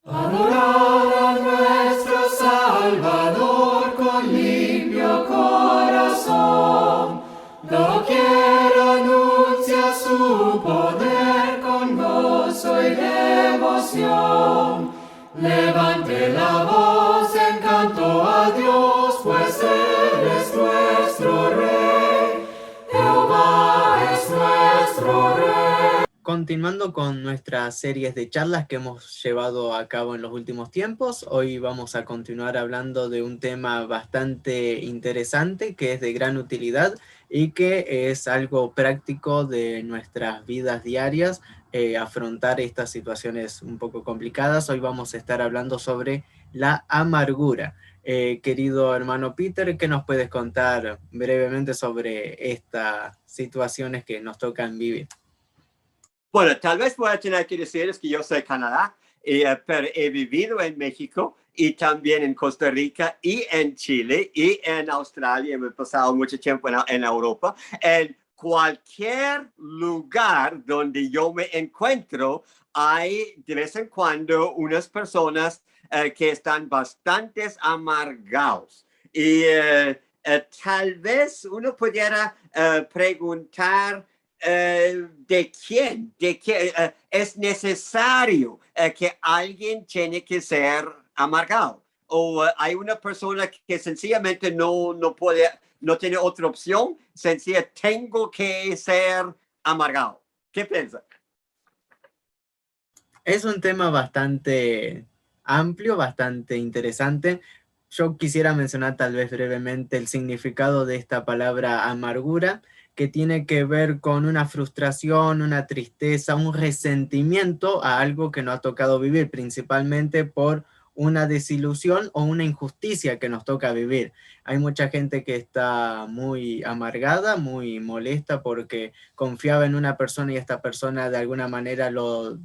Adorad a nuestro Salvador con limpio corazón, doquier anuncia su poder con gozo y devoción. Levante la voz en canto a Dios, pues Él es nuestro Rey. Jehová es nuestro Rey. Continuando con nuestras series de charlas que hemos llevado a cabo en los últimos tiempos, hoy vamos a continuar hablando de un tema bastante interesante que es de gran utilidad y que es algo práctico de nuestras vidas diarias, afrontar estas situaciones un poco complicadas. Hoy vamos a estar hablando sobre la amargura. Querido hermano Peter, ¿qué nos puedes contar brevemente sobre estas situaciones que nos tocan vivir? Bueno, tal vez voy a tener que decirles que yo soy de Canadá, pero he vivido en México y también en Costa Rica y en Chile y en Australia. He pasado mucho tiempo en Europa. En cualquier lugar donde yo me encuentro, hay de vez en cuando unas personas que están bastante amargados. Y tal vez uno pudiera preguntar, ¿de quién? ¿Es necesario que alguien tiene que ser amargado? ¿O hay una persona que sencillamente no puede, no tiene otra opción? Sencilla, tengo que ser amargado. ¿Qué piensa? Es un tema bastante amplio, bastante interesante. Yo quisiera mencionar tal vez brevemente el significado de esta palabra amargura, que tiene que ver con una frustración, una tristeza, un resentimiento a algo que nos ha tocado vivir, principalmente por una desilusión o una injusticia que nos toca vivir. Hay mucha gente que está muy amargada, muy molesta porque confiaba en una persona y esta persona de alguna manera lo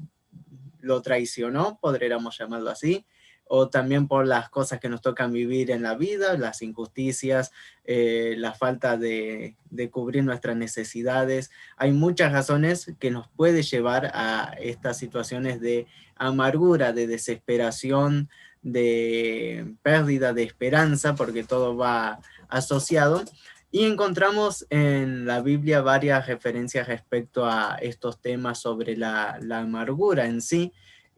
traicionó, podríamos llamarlo así, o también por las cosas que nos tocan vivir en la vida, las injusticias, la falta de cubrir nuestras necesidades. Hay muchas razones que nos puede llevar a estas situaciones de amargura, de desesperación, de pérdida de esperanza, porque todo va asociado. Y encontramos en la Biblia varias referencias respecto a estos temas sobre la amargura en sí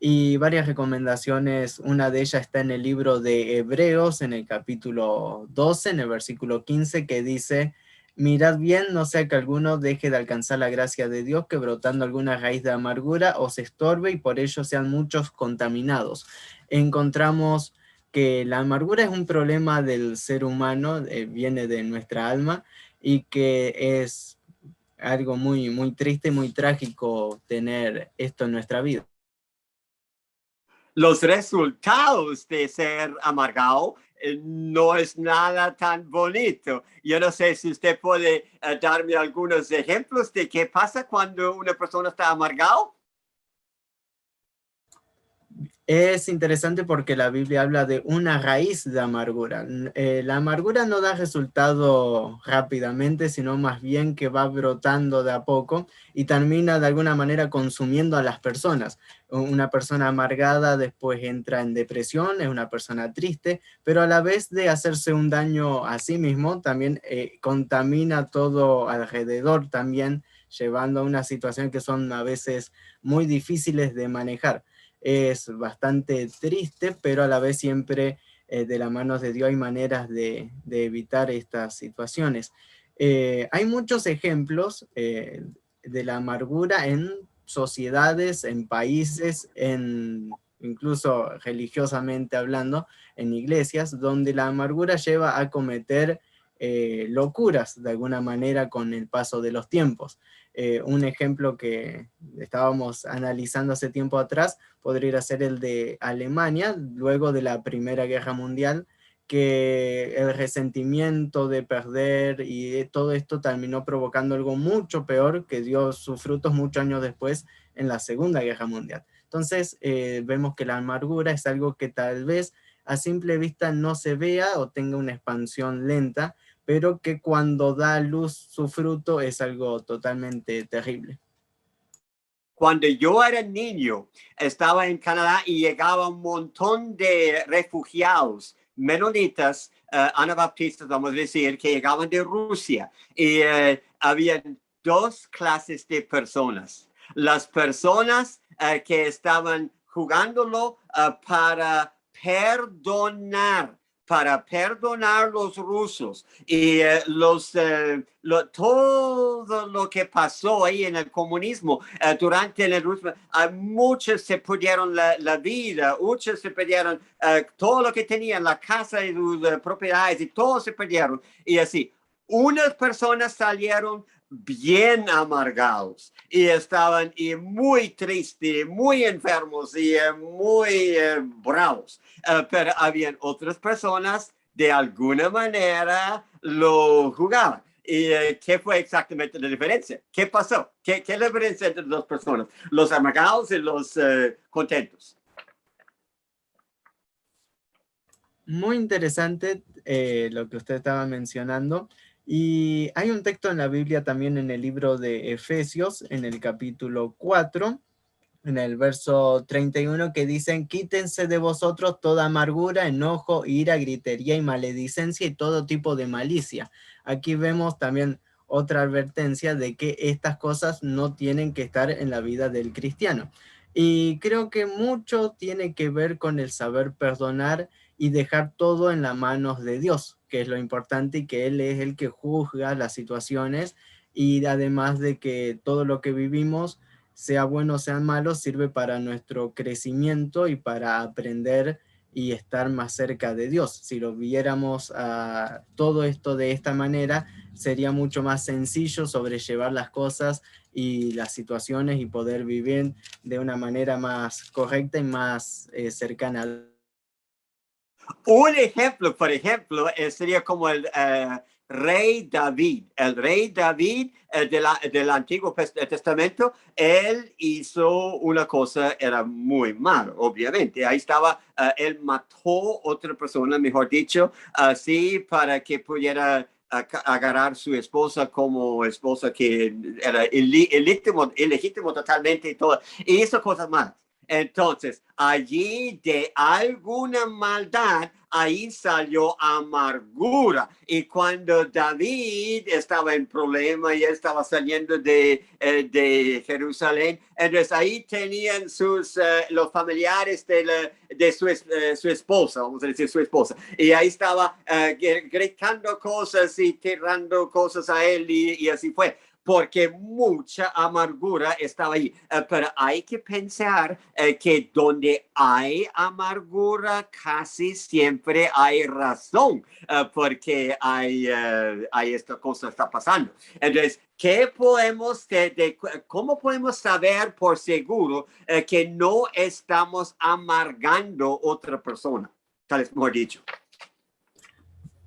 y varias recomendaciones. Una de ellas está en el libro de Hebreos, en el capítulo 12, en el versículo 15, que dice: mirad bien, no sea que alguno deje de alcanzar la gracia de Dios, que brotando alguna raíz de amargura os estorbe y por ello sean muchos contaminados. Encontramos que la amargura es un problema del ser humano, viene de nuestra alma y que es algo muy, muy triste, muy trágico tener esto en nuestra vida. Los resultados de ser amargado no es nada tan bonito. Yo no sé si usted puede darme algunos ejemplos de qué pasa cuando una persona está amargado. Es interesante porque la Biblia habla de una raíz de amargura. La amargura no da resultado rápidamente, sino más bien que va brotando de a poco y termina de alguna manera consumiendo a las personas. Una persona amargada después entra en depresión, es una persona triste, pero a la vez de hacerse un daño a sí mismo, también contamina todo alrededor, también llevando a una situación que son a veces muy difíciles de manejar. Es bastante triste, pero a la vez siempre de la mano de Dios hay maneras de evitar estas situaciones. Hay muchos ejemplos de la amargura en sociedades, en países, incluso religiosamente hablando, en iglesias, donde la amargura lleva a cometer locuras de alguna manera con el paso de los tiempos. Un ejemplo que estábamos analizando hace tiempo atrás podría ser el de Alemania, luego de la Primera Guerra Mundial, que el resentimiento de perder y todo esto terminó provocando algo mucho peor que dio sus frutos muchos años después en la Segunda Guerra Mundial. Entonces vemos que la amargura es algo que tal vez a simple vista no se vea o tenga una expansión lenta, pero que cuando da a luz su fruto es algo totalmente terrible. Cuando yo era niño, estaba en Canadá y llegaba un montón de refugiados menonitas, anabaptistas, vamos a decir, que llegaban de Rusia. Y habían dos clases de personas. Las personas que estaban jugándolo para perdonar los rusos y todo lo que pasó ahí en el comunismo durante el ruso, muchos se perdieron la vida, muchos se perdieron todo lo que tenían, la casa y sus propiedades, y todos se perdieron. Y así, unas personas salieron bien amargados y estaban muy tristes, muy enfermos y muy bravos. Pero habían otras personas de alguna manera lo jugaban. ¿Y qué fue exactamente la diferencia? ¿Qué pasó? ¿Qué es la diferencia entre las dos personas? Los amargados y los contentos. Muy interesante lo que usted estaba mencionando. Y hay un texto en la Biblia también en el libro de Efesios, en el capítulo 4, en el verso 31, que dicen: quítense de vosotros toda amargura, enojo, ira, gritería y maledicencia y todo tipo de malicia. Aquí vemos también otra advertencia de que estas cosas no tienen que estar en la vida del cristiano. Y creo que mucho tiene que ver con el saber perdonar y dejar todo en las manos de Dios, que es lo importante, y que Él es el que juzga las situaciones, y además de que todo lo que vivimos, sea bueno o sea malo, sirve para nuestro crecimiento y para aprender y estar más cerca de Dios. Si lo viéramos todo esto de esta manera, sería mucho más sencillo sobrellevar las cosas y las situaciones y poder vivir de una manera más correcta y más cercana. Un ejemplo, por ejemplo, sería como el rey David. El rey David del Antiguo Testamento, él hizo una cosa, era muy malo, obviamente. Ahí estaba, él mató otra persona, mejor dicho, así para que pudiera agarrar su esposa como esposa que era ilegítimo totalmente y todo. Y hizo cosas malas. Entonces, allí de alguna maldad, ahí salió amargura. Y cuando David estaba en problema y estaba saliendo de Jerusalén, entonces ahí tenían los familiares de su esposa, vamos a decir su esposa. Y ahí estaba gritando cosas y tirando cosas a él y así fue, porque mucha amargura estaba ahí. Pero hay que pensar que donde hay amargura casi siempre hay razón, porque hay esta cosa está pasando. Entonces, ¿cómo podemos saber por seguro que no estamos amargando otra persona? Tal vez mejor dicho.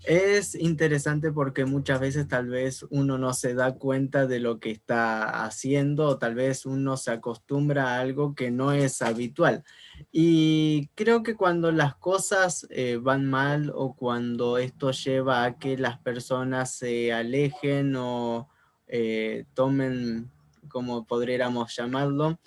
Es interesante porque muchas veces tal vez uno no se da cuenta de lo que está haciendo, o tal vez uno se acostumbra a algo que no es habitual. Y creo que cuando las cosas van mal, o cuando esto lleva a que las personas se alejen o tomen, como podríamos llamarlo,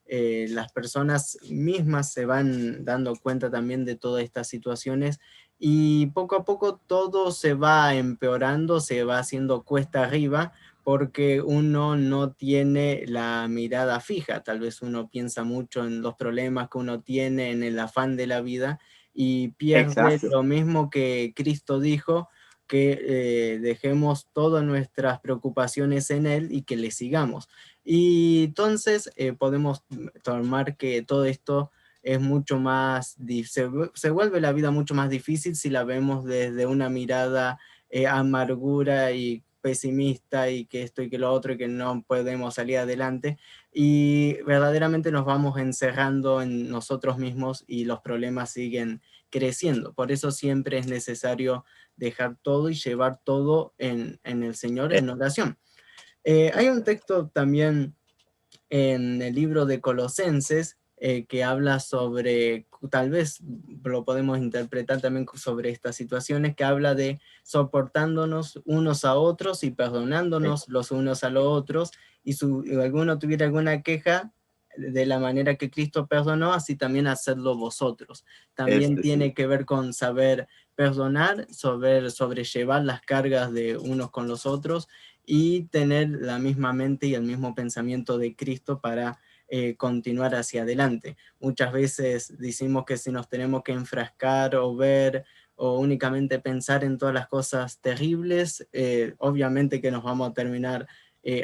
las personas mismas se van dando cuenta también de todas estas situaciones, y poco a poco todo se va empeorando, se va haciendo cuesta arriba, porque uno no tiene la mirada fija. Tal vez uno piensa mucho en los problemas que uno tiene, en el afán de la vida, y pierde Exacto. lo mismo que Cristo dijo, que dejemos todas nuestras preocupaciones en Él y que le sigamos. Y entonces podemos tomar que todo esto es mucho más, se vuelve la vida mucho más difícil si la vemos desde una mirada amargura y pesimista, y que esto y que lo otro, y que no podemos salir adelante, y verdaderamente nos vamos encerrando en nosotros mismos y los problemas siguen creciendo. Por eso siempre es necesario dejar todo y llevar todo en el Señor en oración. Hay un texto también en el libro de Colosenses que habla sobre, tal vez lo podemos interpretar también sobre estas situaciones, que habla de soportándonos unos a otros y perdonándonos los unos a los otros, y si alguno tuviera alguna queja, de la manera que Cristo perdonó, así también hacerlo vosotros. También Sí. tiene que ver con saber perdonar, saber sobrellevar las cargas de unos con los otros y tener la misma mente y el mismo pensamiento de Cristo para continuar hacia adelante. Muchas veces decimos que si nos tenemos que enfrascar o ver o únicamente pensar en todas las cosas terribles, obviamente que nos vamos a terminar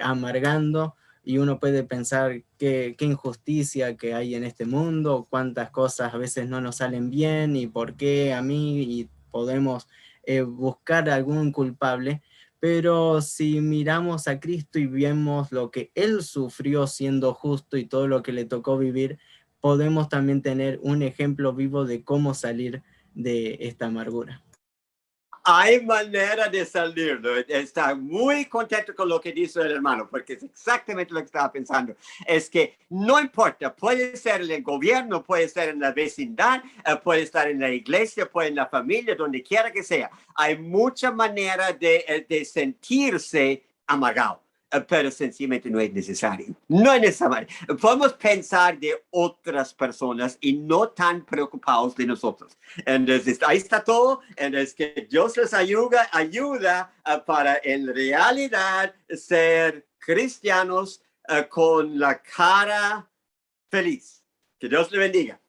amargando, y uno puede pensar qué injusticia que hay en este mundo, cuántas cosas a veces no nos salen bien y por qué a mí, y podemos buscar algún culpable. Pero si miramos a Cristo y vemos lo que Él sufrió siendo justo y todo lo que le tocó vivir, podemos también tener un ejemplo vivo de cómo salir de esta amargura. Hay manera de salirlo. Está muy contento con lo que dice el hermano, porque es exactamente lo que estaba pensando. Es que no importa, puede ser en el gobierno, puede ser en la vecindad, puede estar en la iglesia, puede en la familia, donde quiera que sea. Hay mucha manera de sentirse amargado. Pero sencillamente no es necesario. No es necesario. Podemos pensar de otras personas y no tan preocupados de nosotros. Entonces, ahí está todo. Entonces, que Dios les ayuda para en realidad ser cristianos con la cara feliz. Que Dios le bendiga.